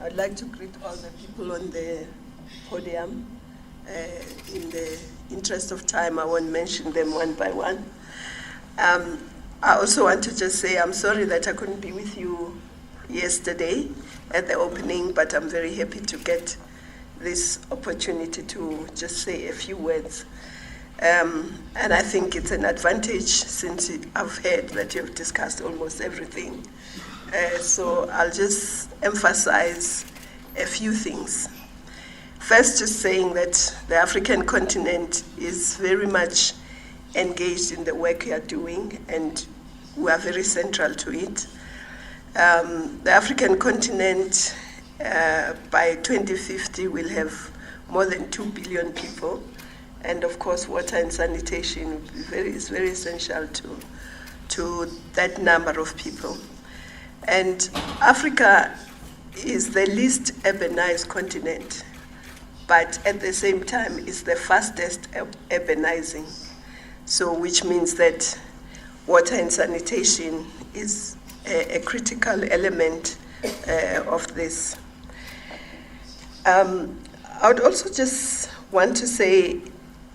I'd like to greet all the people on the podium. In the interest of time, I won't mention them one by one. I also want to just say I'm sorry that I couldn't be with you yesterday at the opening, but I'm very happy to get this opportunity to just say a few words. And I think it's an advantage since I've heard that you've discussed almost everything. So I'll just emphasize a few things. First, just saying that the African continent is very much engaged in the work we are doing, and we are very central to it. The African continent, by 2050, will have more than 2 billion people. And of course, water and sanitation is very essential to that number of people. And Africa is the least urbanized continent, but at the same time is the fastest urbanizing. So which means that water and sanitation is a critical element of this. I would also just want to say,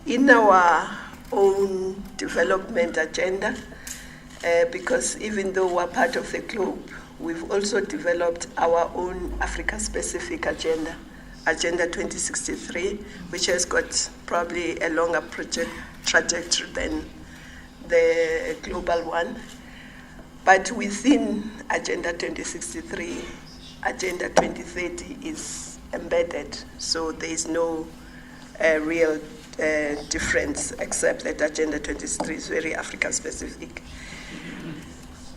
in our own development agenda, because even though we're part of the globe, we've also developed our own Africa-specific agenda, Agenda 2063, which has got probably a longer trajectory than the global one. But within Agenda 2063, Agenda 2030 is embedded, so there is no real difference, except that Agenda 2063 is very Africa-specific.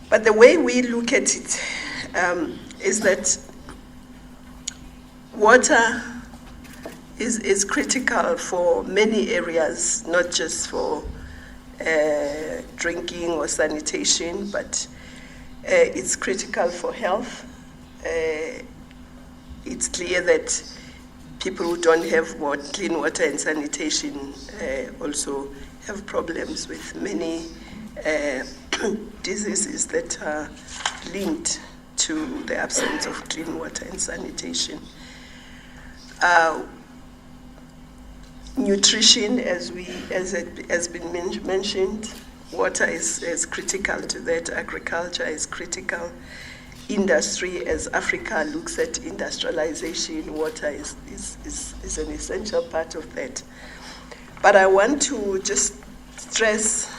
But the way we look at it is that water is critical for many areas, not just for drinking or sanitation, but it's critical for health. It's clear that people who don't have clean water and sanitation also have problems with many diseases that are linked to the absence of clean water and sanitation. Nutrition, as it has been mentioned, water is critical to that. Agriculture is critical. Industry, as Africa looks at industrialization, water is an essential part of that. But I want to just stress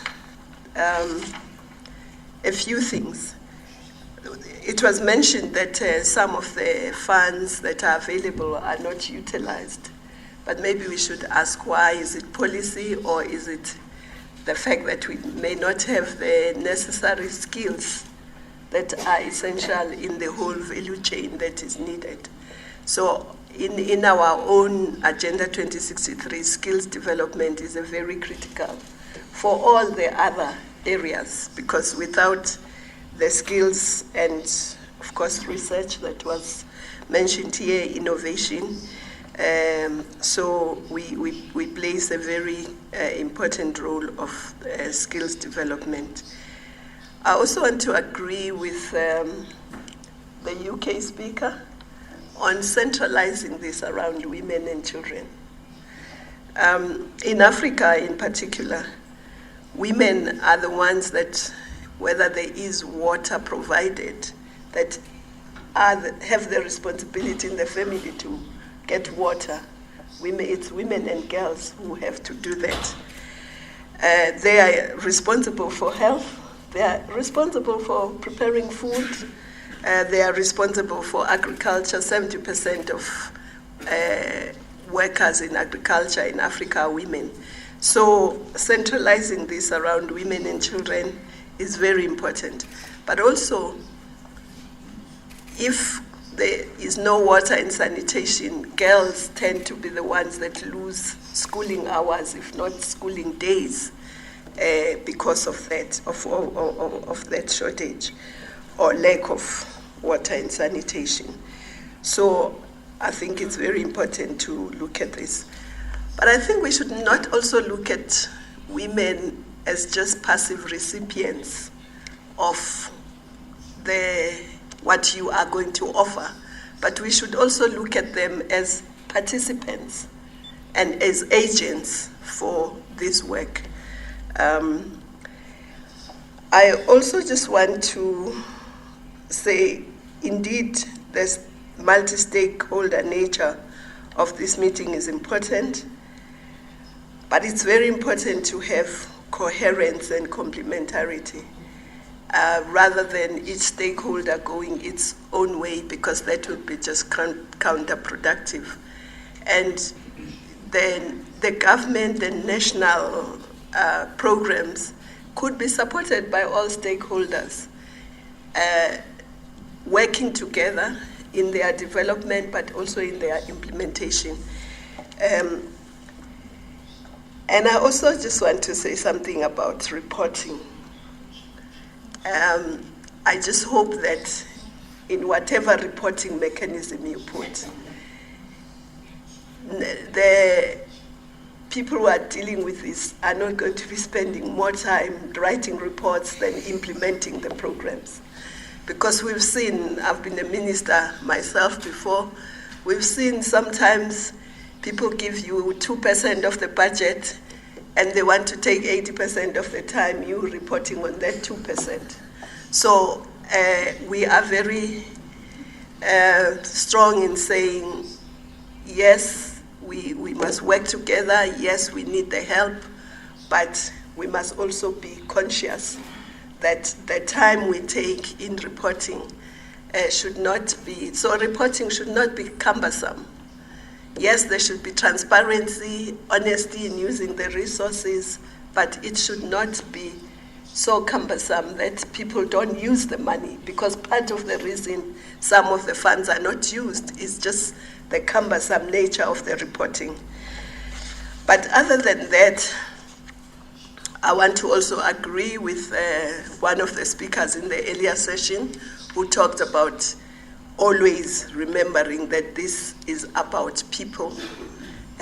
a few things. It was mentioned that some of the funds that are available are not utilized, but maybe we should ask why. Is it policy, or is it the fact that we may not have the necessary skills that are essential in the whole value chain that is needed? So in our own Agenda 2063, skills development is a very critical for all the other areas, because without the skills and, of course, research that was mentioned here, innovation, so we place a very important role of skills development. I also want to agree with the UK speaker on centralizing this around women and children. In Africa in particular, women are the ones that, whether there is water provided, that have the responsibility in the family to get water. It's women and girls who have to do that. They are responsible for health. They are responsible for preparing food. They are responsible for agriculture. 70% of workers in agriculture in Africa are women. So centralizing this around women and children is very important. But also, if there is no water and sanitation, girls tend to be the ones that lose schooling hours, if not schooling days, because of that, of that shortage or lack of water and sanitation. So I think it's very important to look at this. But I think we should not also look at women as just passive recipients of what you are going to offer, but we should also look at them as participants and as agents for this work. I also just want to say, indeed, the multi-stakeholder nature of this meeting is important, but it's very important to have coherence and complementarity rather than each stakeholder going its own way, because that would be just counterproductive. And then the government and national programs could be supported by all stakeholders, working together in their development, but also in their implementation. And I also just want to say something about reporting. I just hope that in whatever reporting mechanism you put, the people who are dealing with this are not going to be spending more time writing reports than implementing the programs. Because we've seen, I've been a minister myself before, we've seen sometimes people give you 2% of the budget and they want to take 80% of the time you reporting on that 2%. So we are very strong in saying, yes, we must work together, yes, we need the help, but we must also be conscious that the time we take in reporting should not be, so reporting should not be cumbersome. Yes, there should be transparency, honesty in using the resources, but it should not be so cumbersome that people don't use the money, because part of the reason some of the funds are not used is just the cumbersome nature of the reporting. But other than that, I want to also agree with one of the speakers in the earlier session who talked about always remembering that this is about people,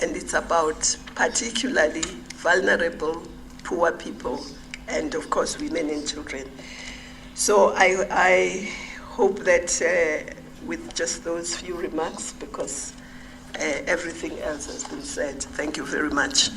and it's about particularly vulnerable, poor people, and of course women and children. So I hope that with just those few remarks, because everything else has been said. Thank you very much.